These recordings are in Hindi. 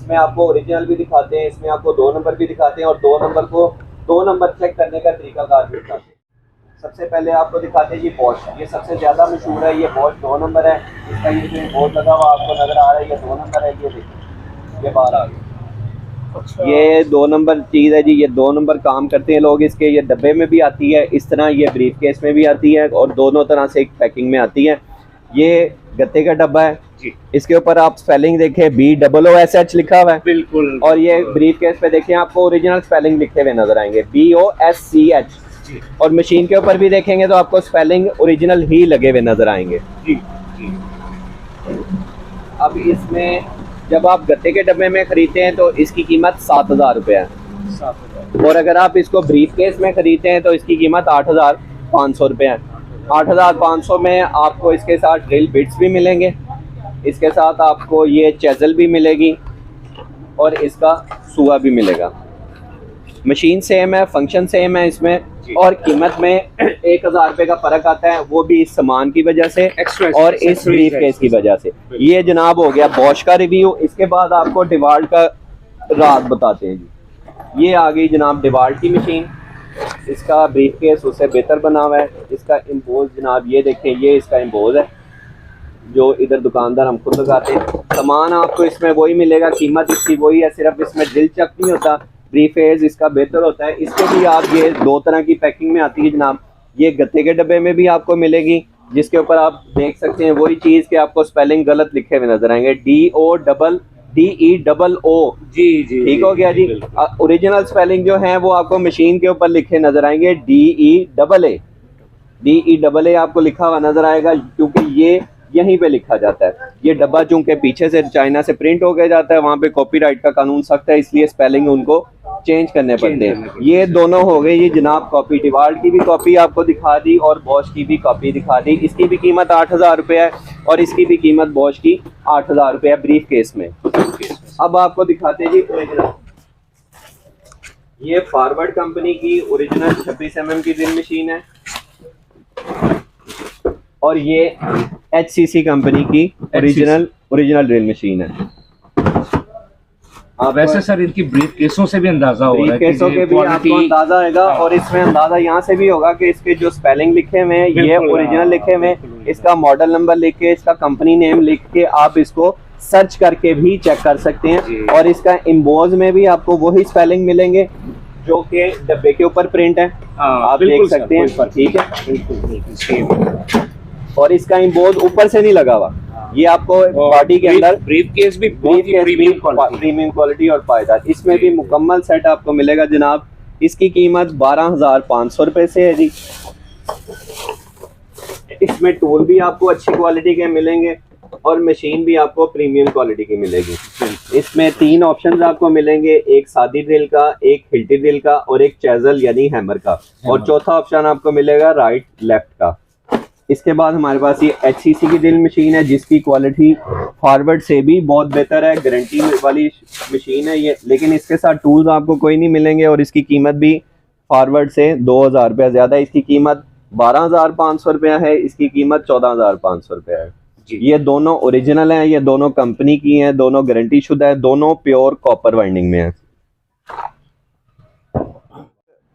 इसमें आपको ओरिजिनल भी दिखाते हैं, इसमें आपको 2 नंबर भी दिखाते हैं और 2 नंबर को 2 नंबर चेक करने का तरीकाकार भी दिखाते हैं। सबसे पहले आपको दिखाते हैं जी बॉश, ये सबसे ज़्यादा मशहूर है। ये बॉश 2 नंबर है, इसका ये जो बोर्ड लगा हुआ आपको नज़र आ रहा है, ये 2 नंबर है। ये देखिए, ये बाहर आ गया। अच्छा। ये 2 नंबर चीज़ है जी, ये 2 नंबर काम करते हैं लोग इसके। ये डब्बे में भी आती है इस तरह, ये ब्रीफ केस में भी आती है और दोनों तरह से एक पैकिंग में आती है। ये गत्ते का डब्बा है जी, इसके ऊपर आप स्पेलिंग देखें BOOSH लिखा हुआ है बिल्कुल। और ये ब्रीफ केस पे देखें आपको ओरिजिनल स्पेलिंग लिखे हुए नजर आएंगे BOSCH। और मशीन के ऊपर भी देखेंगे तो आपको स्पेलिंग ओरिजिनल ही लगे हुए नजर आएंगे जी जी। अब इसमें जब आप गत्ते के डब्बे में खरीदते हैं तो इसकी कीमत 7,000 रुपये है, 7,000। और अगर आप इसको ब्रीफ केस में खरीदते हैं तो इसकी कीमत 8,500 रुपये है। 8,500 में आपको इसके साथ ड्रिल बिट्स भी मिलेंगे, इसके साथ आपको ये चेजल भी मिलेगी और इसका सुआ भी मिलेगा। मशीन सेम है, फंक्शन सेम है इसमें, और कीमत में 1,000 रुपये का फ़र्क आता है, वो भी इस सामान की वजह से और इस ब्रीफ केस की वजह से। ये जनाब हो गया बॉश का रिव्यू। इसके बाद आपको डिवाल्ट का राज बताते हैं जी। ये आ गई जनाब डिवाल्ट की मशीन, इसका ब्रीफ केस उससे बेहतर बना हुआ है। इसका इम्पोज जनाब ये देखें, ये इसका इम्पोज है जो इधर दुकानदार हम खुद लगाते हैं। सामान आपको इसमें वही मिलेगा, कीमत इसकी वही है, सिर्फ इसमें दिल चक नहीं होता, ब्रीफेज इसका बेहतर होता है। इसके भी आप ये 2 तरह की पैकिंग में आती है जनाब। ये गत्ते के डब्बे में भी आपको मिलेगी, जिसके ऊपर आप देख सकते हैं वही चीज़ कि आपको स्पेलिंग गलत लिखे हुए नजर आएंगे, DODDEO जी जी, ठीक हो गया जी। ओरिजिनल स्पेलिंग जो है वो आपको मशीन के ऊपर लिखे नजर आएंगे DEAA आपको लिखा हुआ नजर आएगा, क्योंकि ये यहीं पे लिखा जाता है। ये डब्बा चूंकि पीछे से चाइना से प्रिंट हो गया जाता है, वहाँ पे कॉपीराइट का कानून सख्त है, इसलिए स्पेलिंग उनको चेंज करने पड़ते हैं। ये दोनों हो गए ये जनाब कॉपी। डिवाल्ट की भी कॉपी आपको दिखा दी और बॉश की भी कॉपी दिखा दी। इसकी भी कीमत 8,000 रुपये है और इसकी भी कीमत बॉश की 8,000 रुपये है ब्रीफ केस में। अब आपको दिखाते हैं जी ओरिजिनल। ये फॉरवर्ड कंपनी की ओरिजिनल 26 mm की ड्रिल मशीन है और ये HCC कंपनी की ओरिजिनल ड्रिल मशीन है। वैसे सर इनकी ब्रीफ केसों से भी अंदाजा होगा, ब्रीफ केसों के भी आपको अंदाजा होगा और इसमें अंदाजा यहाँ से भी होगा कि इसके जो स्पेलिंग लिखे हुए हैं ये ओरिजिनल लिखे हुए हैं, इसका मॉडल नंबर लिख के, इसका कंपनी नेम लिख के आप इसको सर्च करके भी चेक कर सकते हैं। और इसका इम्बोज में भी आपको वही स्पेलिंग मिलेंगे जो कि डब्बे के ऊपर प्रिंट है, आप देख सकते हैं, ठीक है। और इसका इम्बोज ऊपर से नहीं लगा हुआ, ये आपको बॉडी के अंदर ब्रीफ केस भी प्रीमियम क्वालिटी और पायदार। इसमें भी मुकम्मल सेट आपको मिलेगा जनाब। इसकी कीमत 12,500 रुपये से है जी। इसमें टूल भी आपको अच्छी क्वालिटी के मिलेंगे और मशीन भी आपको प्रीमियम क्वालिटी की मिलेगी। इसमें 3 ऑप्शंस आपको मिलेंगे, एक सादी ड्रिल का, एक हिल्टी ड्रिल का और एक चेजल यानी हैमर का, और चौथा ऑप्शन आपको मिलेगा राइट लेफ्ट का। इसके बाद हमारे पास ये HCC की ड्रिल मशीन है जिसकी क्वालिटी फॉरवर्ड से भी बहुत बेहतर है, गारंटी वाली मशीन है ये, लेकिन इसके साथ टूल्स आपको कोई नहीं मिलेंगे और इसकी कीमत भी फॉरवर्ड से 2,000 रुपये ज़्यादा है। इसकी कीमत 12,500 रुपये है, इसकी कीमत 14,500 रुपये है। ये दोनों ओरिजिनल हैं, ये दोनों कंपनी की हैं, दोनों गारंटी शुदा है, दोनों प्योर कॉपर वाइंडिंग में है।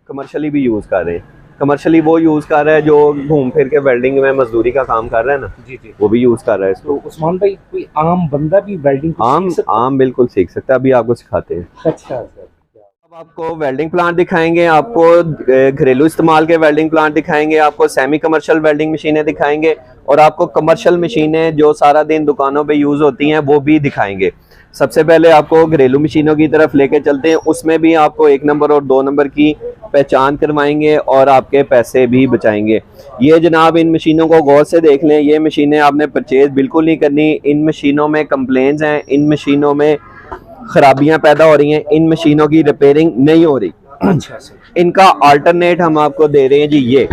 कमर्शियली भी यूज़ कर रहे हैं, कमर्शियली वो यूज़ कर रहा है जो घूम फिर के वेल्डिंग में मजदूरी का काम कर रहा है ना जी जी, वो भी यूज़ कर रहा है इसको। तो उस्मान भाई कोई आम बंदा भी वेल्डिंग आम बिल्कुल सीख सकता है, अभी आपको सिखाते हैं। अच्छा सर, अब आपको वेल्डिंग प्लांट दिखाएंगे, आपको घरेलू इस्तेमाल के वेल्डिंग प्लांट दिखाएंगे, आपको सेमी कमर्शियल वेल्डिंग मशीनें दिखाएंगे और आपको कमर्शियल मशीनें जो सारा दिन दुकानों पे यूज़ होती हैं वो भी दिखाएंगे। सबसे पहले आपको घरेलू मशीनों की तरफ लेके चलते हैं, उसमें भी आपको 1 नंबर और 2 नंबर की पहचान करवाएंगे और आपके पैसे भी बचाएंगे। ये जनाब इन मशीनों को गौर से देख लें, ये मशीनें आपने परचेज बिल्कुल नहीं करनी। इन मशीनों में कंप्लेंट्स हैं, इन मशीनों में खराबियां पैदा हो रही हैं, इन मशीनों की रिपेयरिंग नहीं हो रही। अच्छा सर, इनका अल्टरनेट हम आपको दे रहे हैं जी।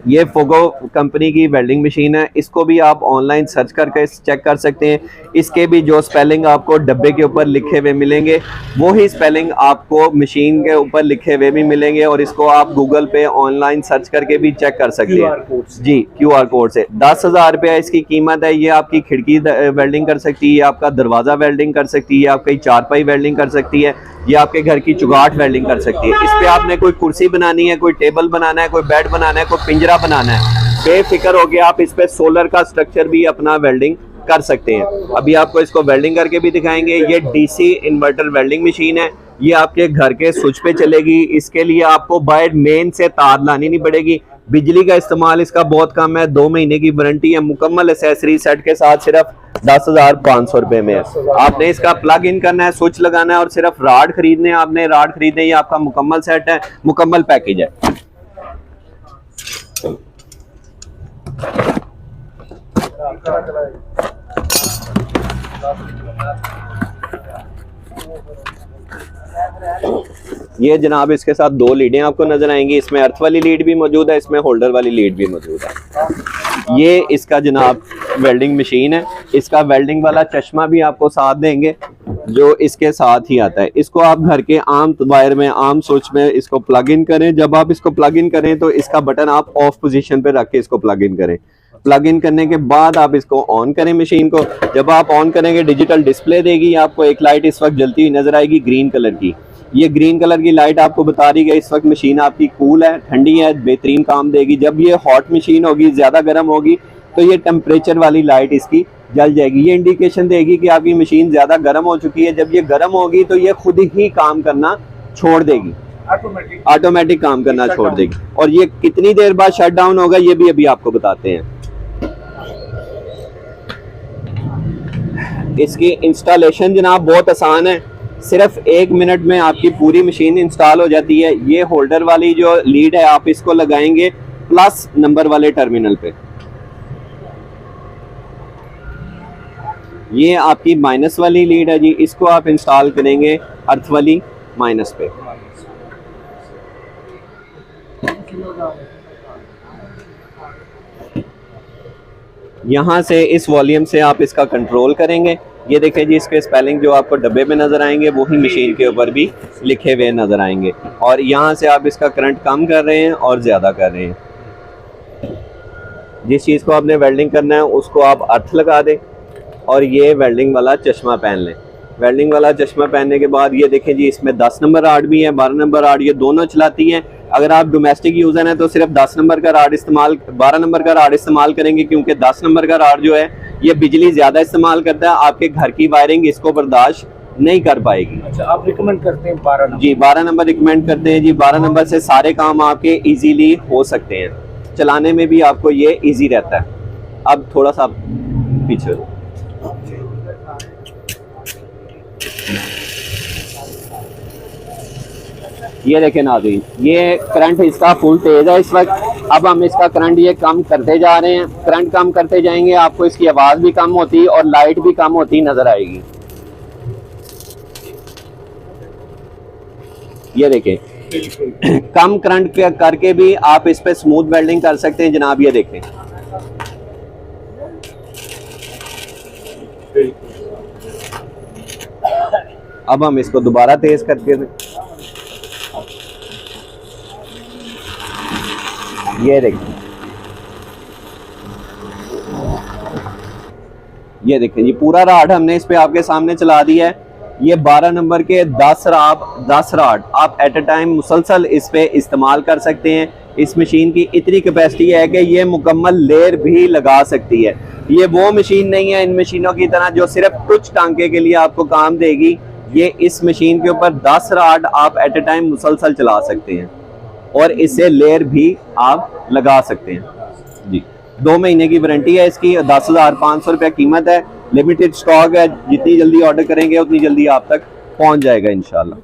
ये फोगो कंपनी की वेल्डिंग मशीन है, इसको भी आप ऑनलाइन सर्च करके चेक कर सकते हैं। इसके भी जो स्पेलिंग आपको डब्बे के ऊपर लिखे हुए मिलेंगे वही स्पेलिंग आपको मशीन के ऊपर लिखे हुए भी मिलेंगे, और इसको आप गूगल पे ऑनलाइन सर्च करके भी चेक कर सकते हैं जी, QR कोड से। 10,000 रुपया इसकी कीमत है। ये आपकी खिड़की वेल्डिंग कर सकती है, आपका दरवाज़ा वेल्डिंग कर सकती है, आपकी चारपाई वेल्डिंग कर सकती है, ये आपके घर की चुगाट वेल्डिंग कर सकती है। इस पे आपने कोई कुर्सी बनानी है, कोई टेबल बनाना है, कोई बेड बनाना है, कोई पिंजरा बनाना है, बेफिक्र होके आप इस पे सोलर का स्ट्रक्चर भी अपना वेल्डिंग कर सकते हैं। अभी आपको इसको वेल्डिंग करके भी दिखाएंगे। ये DC इन्वर्टर वेल्डिंग मशीन है, ये आपके घर के स्विच पे चलेगी। इसके लिए आपको बाहर मेन से तार लानी नहीं पड़ेगी, बिजली का इस्तेमाल इसका बहुत कम है। 2 महीने की वारंटी है, मुकम्मल एसेसरी सेट के साथ सिर्फ 10,500 रुपए में है। आपने इसका प्लग इन करना है, स्विच लगाना है और सिर्फ राड खरीदने हैं। आपने राड खरीदने, ये आपका मुकम्मल सेट है, मुकम्मल पैकेज है। ये जनाब इसके साथ 2 लीडें आपको नजर आएंगी। इसमें अर्थ वाली लीड भी मौजूद है, इसमें होल्डर वाली लीड भी मौजूद है। ये इसका जनाब वेल्डिंग मशीन है। इसका वेल्डिंग वाला चश्मा भी आपको साथ देंगे जो इसके साथ ही आता है। इसको आप घर के आम वायर में, आम स्विच में इसको प्लग इन करें। जब आप इसको प्लग इन करें तो इसका बटन आप ऑफ पोजीशन पे रख के इसको प्लग इन करें। प्लग इन करने के बाद आप इसको ऑन करें मशीन को। जब आप ऑन करेंगे डिजिटल डिस्प्ले देगी आपको। एक लाइट इस वक्त जलती हुई नजर आएगी ग्रीन कलर की। ये ग्रीन कलर की लाइट आपको बता रही है इस वक्त मशीन आपकी कूल है, ठंडी है, बेहतरीन काम देगी। जब ये हॉट मशीन होगी, ज्यादा गर्म होगी, तो ये टेम्परेचर वाली लाइट इसकी जल जाएगी। ये इंडिकेशन देगी कि आपकी मशीन ज्यादा गर्म हो चुकी है। जब ये गर्म होगी तो ये खुद ही काम करना छोड़ देगी, ऑटोमेटिक काम करना छोड़ देगी। और ये कितनी देर बाद शट डाउन होगा ये भी अभी आपको बताते हैं। इसकी इंस्टॉलेशन जनाब बहुत आसान है, सिर्फ 1 मिनट में आपकी पूरी मशीन इंस्टॉल हो जाती है। ये होल्डर वाली जो लीड है आप इसको लगाएंगे प्लस नंबर वाले टर्मिनल पे। ये आपकी माइनस वाली लीड है जी, इसको आप इंस्टॉल करेंगे अर्थ वाली माइनस पे। यहाँ से इस वॉल्यूम से आप इसका कंट्रोल करेंगे। ये देखें जी, इसके स्पेलिंग जो आपको डब्बे में नज़र आएंगे वही मशीन के ऊपर भी लिखे हुए नज़र आएंगे। और यहाँ से आप इसका करंट कम कर रहे हैं और ज़्यादा कर रहे हैं। जिस चीज़ को आपने वेल्डिंग करना है उसको आप अर्थ लगा दें और ये वेल्डिंग वाला चश्मा पहन लें। वेल्डिंग वाला चश्मा पहनने के बाद ये देखें जी, इसमें 10 नंबर राड भी है, 12 नंबर राड, ये दोनों चलाती हैं। अगर आप डोमेस्टिक यूज़र हैं तो सिर्फ 10 नंबर का राड इस्तेमाल, 12 नंबर का राड इस्तेमाल करेंगे, क्योंकि 10 नंबर का राड जो है ये बिजली ज़्यादा इस्तेमाल करता है। आपके घर की वायरिंग इसको बर्दाश्त नहीं कर पाएगी। अच्छा, आप रिकमेंड करते हैं 12 नंबर? जी, 12 नंबर रिकमेंड करते हैं जी। 12 नंबर से सारे काम आपके ईजीली हो सकते हैं, चलाने में भी आपको ये ईजी रहता है। अब थोड़ा सा पीछे, ये देखें नाज़रीन, ये करंट इसका फुल तेज है इस वक्त। अब हम इसका करंट ये कम करते जा रहे हैं। करंट कम करते जाएंगे आपको इसकी आवाज़ भी कम होती और लाइट भी कम होती नजर आएगी। ये देखें, कम करंट करके भी आप इस पे स्मूथ वेल्डिंग कर सकते हैं जनाब। ये देखें, अब हम इसको दोबारा तेज करके दें। ये देखें, ये देखें जी, पूरा राड हमने इस पे आपके सामने चला दिया है। ये 12 नंबर के 10 राड आप एट अ टाइम मुसलसल इस पे इस्तेमाल कर सकते हैं। इस मशीन की इतनी कैपेसिटी है कि ये मुकम्मल लेयर भी लगा सकती है। ये वो मशीन नहीं है इन मशीनों की तरह जो सिर्फ कुछ टांके के लिए आपको काम देगी। ये इस मशीन के ऊपर 10 राड आप एट अ टाइम मुसलसल चला सकते हैं और इससे लेयर भी आप लगा सकते हैं जी। 2 महीने की वारंटी है इसकी, 10,500 रुपया कीमत है। लिमिटेड स्टॉक है, जितनी जल्दी ऑर्डर करेंगे उतनी जल्दी आप तक पहुंच जाएगा इंशाल्लाह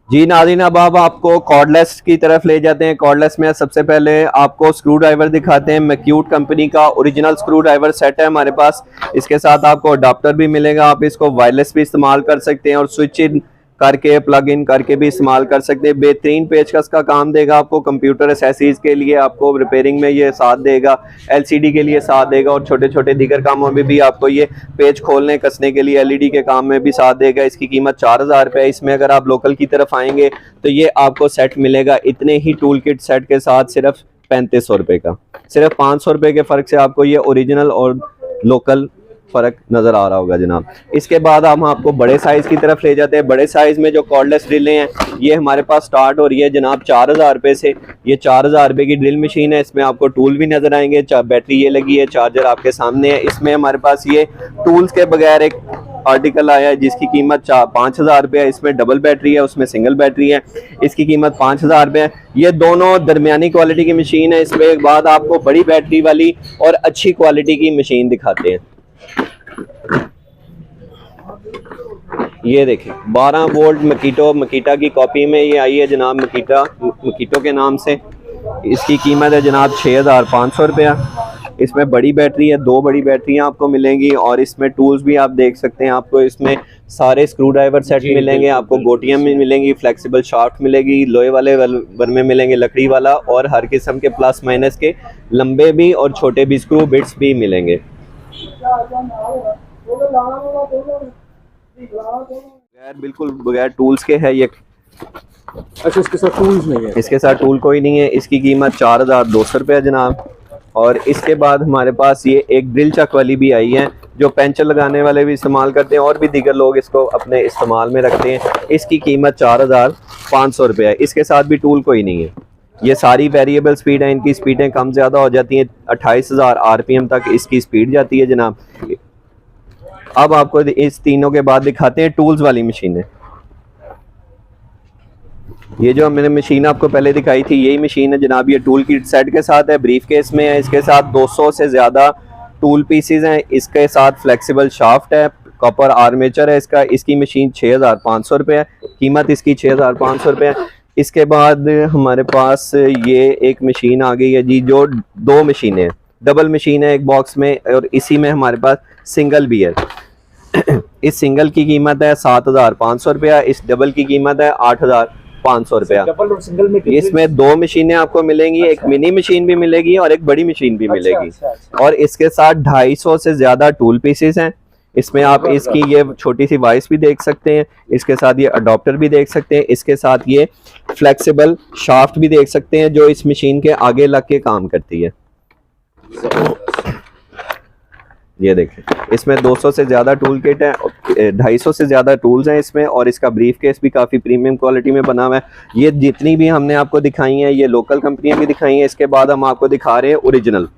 जी। नाज़रीन, अब आपको कॉर्डलेस की तरफ ले जाते हैं। कॉर्डलेस में सबसे पहले आपको स्क्रू ड्राइवर दिखाते हैं। मैक्यूट कंपनी का ओरिजिनल स्क्रू ड्राइवर सेट है हमारे पास। इसके साथ आपको अडाप्टर भी मिलेगा, आप इसको वायरलेस भी इस्तेमाल कर सकते हैं और स्विच इन करके प्लग इन करके भी इस्तेमाल कर सकते हैं। बेहतरीन पेचकस का काम देगा आपको, कंप्यूटर एसेसरीज के लिए आपको रिपेयरिंग में ये साथ देगा, एलसीडी के लिए साथ देगा, और छोटे छोटे दीगर कामों में भी आपको ये पेज खोलने कसने के लिए एलईडी के काम में भी साथ देगा। इसकी कीमत 4000 रुपये है। इसमें अगर आप लोकल की तरफ आएंगे तो ये आपको सेट मिलेगा इतने ही टूल किट सेट के साथ सिर्फ 3500 रुपये का। सिर्फ 500 रुपये के फ़र्क से आपको ये ओरिजिनल और लोकल फ़र्क नज़र आ रहा होगा जनाब। इसके बाद हम आपको बड़े साइज़ की तरफ ले जाते हैं। बड़े साइज़ में जो कॉर्डलेस ड्रिलें हैं ये हमारे पास स्टार्ट हो रही है जनाब 4000 रुपये से। ये 4000 रुपये की ड्रिल मशीन है। इसमें आपको टूल भी नज़र आएंगे, बैटरी ये लगी है, चार्जर आपके सामने है। इसमें हमारे पास ये टूल्स के बगैर एक आर्टिकल आया है जिसकी कीमत 5000 रुपये है। इसमें डबल बैटरी है, उसमें सिंगल बैटरी है। इसकी कीमत 5000 रुपये है। ये दोनों दरमियानी क्वालिटी की मशीन है। इसमें एक बाद आपको बड़ी बैटरी वाली और अच्छी क्वालिटी की मशीन दिखाते हैं। ये देखें 12 वोल्ट मकीटा की कॉपी में ये आई है जनाब, मकीटो के नाम से। इसकी कीमत है जनाब 6500 रुपया। इसमें बड़ी बैटरी है, 2 बड़ी बैटरियां आपको मिलेंगी, और इसमें टूल्स भी आप देख सकते हैं। आपको इसमें सारे स्क्रू ड्राइवर सेट मिलेंगे, आपको गोटियां में मिलेंगी, फ्लेक्सिबल शाफ्ट मिलेगी, लोहे वाले बर्मे मिलेंगे, लकड़ी वाला, और हर किस्म के प्लस माइनस के लंबे भी और छोटे भी स्क्रू बिट्स भी मिलेंगे। बिल्कुल बगैर टूल्स के है ये। अच्छा, इसके साथ टूल्स नहीं है? इसके साथ टूल कोई नहीं है। इसकी कीमत 4200 रुपये है जनाब। और इसके बाद हमारे पास ये एक ड्रिल चक वाली भी आई है जो पेंचर लगाने वाले भी इस्तेमाल करते हैं, और भी दीगर लोग इसको अपने इस्तेमाल में रखते हैं। इसकी कीमत 4500 रुपये है। इसके साथ भी टूल कोई नहीं है। ये सारी वेरिएबल स्पीड है, इनकी स्पीडें कम ज़्यादा हो जाती हैं। 28000 RPM तक इसकी स्पीड जाती है जनाब। अब आपको इस तीनों के बाद दिखाते हैं टूल्स वाली मशीनें। ये जो मैंने मशीन आपको पहले दिखाई थी यही मशीन है जनाब। ये टूल किट सेट के साथ है, ब्रीफ केस में है। इसके साथ 200 से ज़्यादा टूल पीसीज हैं। इसके साथ फ्लेक्सिबल शाफ्ट है, कॉपर आर्मेचर है इसका। इसकी मशीन 6500 रुपये है। कीमत इसकी 6500 रुपये है। इसके बाद हमारे पास ये एक मशीन आ गई है जी, जो 2 मशीनें, डबल मशीन है एक बॉक्स में, और इसी में हमारे पास सिंगल भी है। इस सिंगल की कीमत है 7500 रुपया, इस डबल की कीमत है 8500 रुपया। डबल और सिंगल में इसमें 2 मशीनें आपको मिलेंगी, एक मिनी मशीन भी मिलेगी और एक बड़ी मशीन भी मिलेगी। और इसके साथ 250 से ज्यादा टूल पीसेस हैं। इसमें आप इसकी ये छोटी सी वाइस भी देख सकते हैं, इसके साथ ये अडॉप्टर भी देख सकते हैं, इसके साथ ये फ्लेक्सिबल शाफ्ट भी देख सकते हैं जो इस मशीन के आगे लग के काम करती है। ये देखें, इसमें 200 से ज़्यादा टूल किट है, 250 से ज़्यादा टूल्स हैं इसमें, और इसका ब्रीफ केस भी काफ़ी प्रीमियम क्वालिटी में बना हुआ है। ये जितनी भी हमने आपको दिखाई हैं ये लोकल कंपनियां भी दिखाई हैं। इसके बाद हम आपको दिखा रहे हैं ओरिजिनल।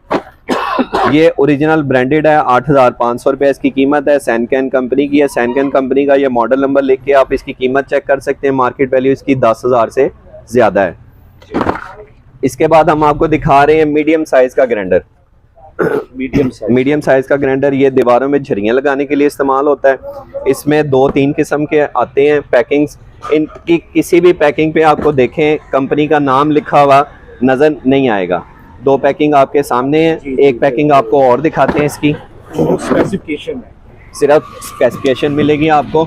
ये ओरिजिनल ब्रांडेड है, 8500 रुपये इसकी कीमत है। सैनकैन कंपनी की है। सैनकैन कंपनी का ये मॉडल नंबर लिख के आप इसकी कीमत चेक कर सकते हैं। मार्केट वैल्यू इसकी 10,000 से ज़्यादा है। इसके बाद हम आपको दिखा रहे हैं मीडियम साइज़ का ग्राइंडर। मीडियम साइज का ग्राइंडर, ये दीवारों में झरियाँ लगाने के लिए इस्तेमाल होता है। इसमें 2-3 किस्म के आते हैं पैकिंग्स। इनकी किसी भी पैकिंग पे आपको देखें कंपनी का नाम लिखा हुआ नज़र नहीं आएगा। 2 पैकिंग आपके सामने है, एक पैकिंग आपको और दिखाते हैं। इसकी स्पेसिफिकेशन है, सिर्फ स्पेसिफिकेशन मिलेगी आपको।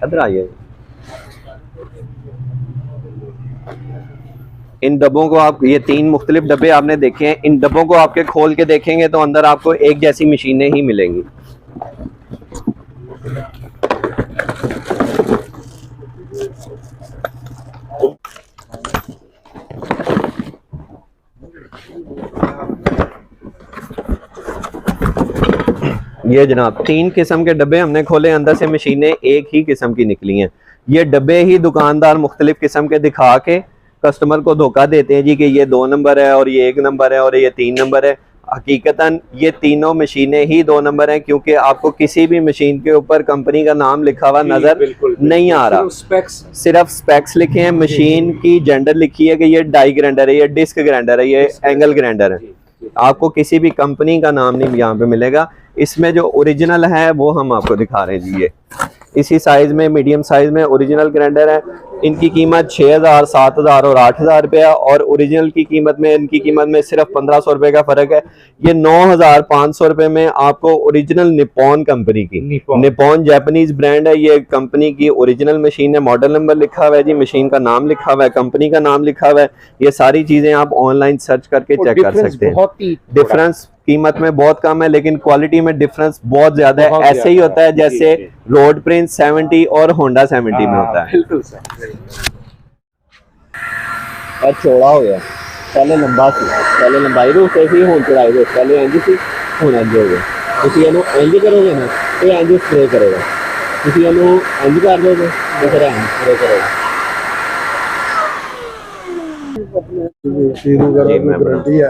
इधर आइए। इन डब्बों को आप, ये 3 मुख्तलिफ डब्बे आपने देखे हैं, इन डब्बों को आपके खोल के देखेंगे तो अंदर आपको एक जैसी मशीनें ही मिलेंगी। ये जनाब 3 किस्म के डब्बे हमने खोले, अंदर से मशीनें एक ही किस्म की निकली हैं। ये डब्बे ही दुकानदार मुख्तलिफ किस्म के दिखा के कस्टमर को धोखा देते हैं जी कि ये 2 नंबर है और ये 1 नंबर है और ये 3 नंबर है। हकीकतन ये तीनों मशीनें ही 2 नंबर हैं, क्योंकि आपको किसी भी मशीन के ऊपर कंपनी का नाम लिखा हुआ नजर नहीं आ रहा। सिर्फ स्पेक्स लिखे हैं, मशीन की जेंडर लिखी है कि ये डाई ग्राइंडर है, ये डिस्क ग्राइंडर है, ये एंगल ग्राइंडर है। आपको किसी भी कंपनी का नाम नहीं यहाँ पे मिलेगा। इसमें जो ओरिजिनल है वो हम आपको दिखा रहे हैं जी। ये इसी साइज में, मीडियम साइज में ओरिजिनल ग्राइंडर है। इनकी कीमत 6,000, 7,000 और 8,000 रुपया, और ओरिजिनल की कीमत में इनकी कीमत में सिर्फ 1,500 रुपए का फर्क है। ये 9,500 रुपए में आपको ओरिजिनल निपॉन कंपनी की, निपॉन जापानीज ब्रांड है, ये कंपनी की ओरिजिनल मशीन है। मॉडल नंबर लिखा हुआ है जी, मशीन का नाम लिखा हुआ है, कंपनी का नाम लिखा हुआ है। ये सारी चीजें आप ऑनलाइन सर्च करके चेक कर सकते हैं। डिफरेंस कीमत में बहुत कम है, लेकिन क्वालिटी में डिफरेंस बहुत ज्यादा है। ऐसे ही होता है जैसे रोड प्रिंस 70 और होंडा 70 में होता है। बिल्कुल सही। और चौड़ा हो गया, पहले लंबा सी, पहले लंबाई रो से ही हों चौड़ाई रो, पहले इंज सी होना इंज हो गया। ਤੁਸੀਂ ਇਹਨੂੰ ਇੰਜ ਕਰੋਗੇ ਨਾ ਤੇ ਇੰਜ स्प्रे करेगा, ਤੁਸੀਂ ਇਹਨੂੰ ਇੰਜ कर दोगे तो फिर इंज स्प्रे करेगा। मशीन वगैरह की गारंटी है,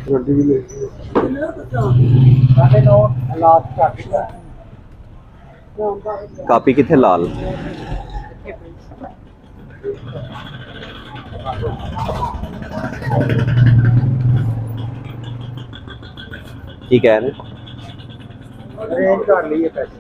गारंटी भी ले। कापी किथे लाल की कह रहे रेंज कर लिए पैसे।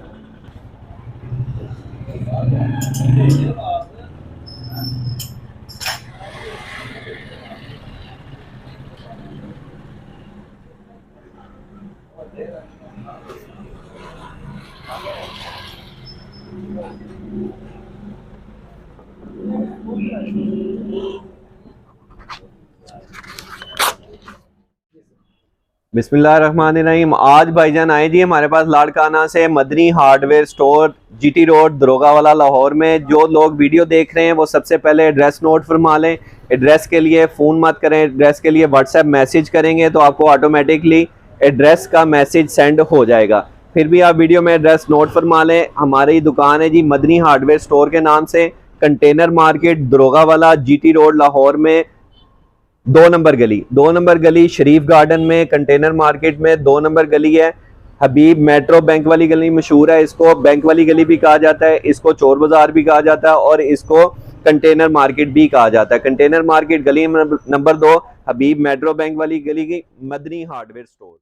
बिस्मिल्लाहिर्रहमानिर्रहीम। आज भाईजान आए जी हमारे पास लाड़काना से Madni hardware store, GT road, Daroghawala, Lahore में। जो लोग वीडियो देख रहे हैं वो सबसे पहले एड्रेस नोट फरमा लें। एड्रेस के लिए फ़ोन मत करें, एड्रेस के लिए व्हाट्सएप मैसेज करेंगे तो आपको ऑटोमेटिकली एड्रेस का मैसेज सेंड हो जाएगा। फिर भी आप वीडियो में एड्रेस नोट फरमा लें। हमारी दुकान है जी मदनी हार्डवेयर स्टोर के नाम से, कंटेनर मार्केट, दरोगा वाला, जीटी रोड, लाहौर में 2 नंबर गली शरीफ गार्डन में, कंटेनर मार्केट में 2 नंबर गली है। हबीब मेट्रो बैंक वाली गली मशहूर है, इसको बैंक वाली गली भी कहा जाता है, इसको चोर बाजार भी कहा जाता है और इसको कंटेनर मार्केट भी कहा जाता है। कंटेनर मार्केट गली नंबर 2, हबीब मेट्रो बैंक वाली गली की, मदनी हार्डवेयर स्टोर।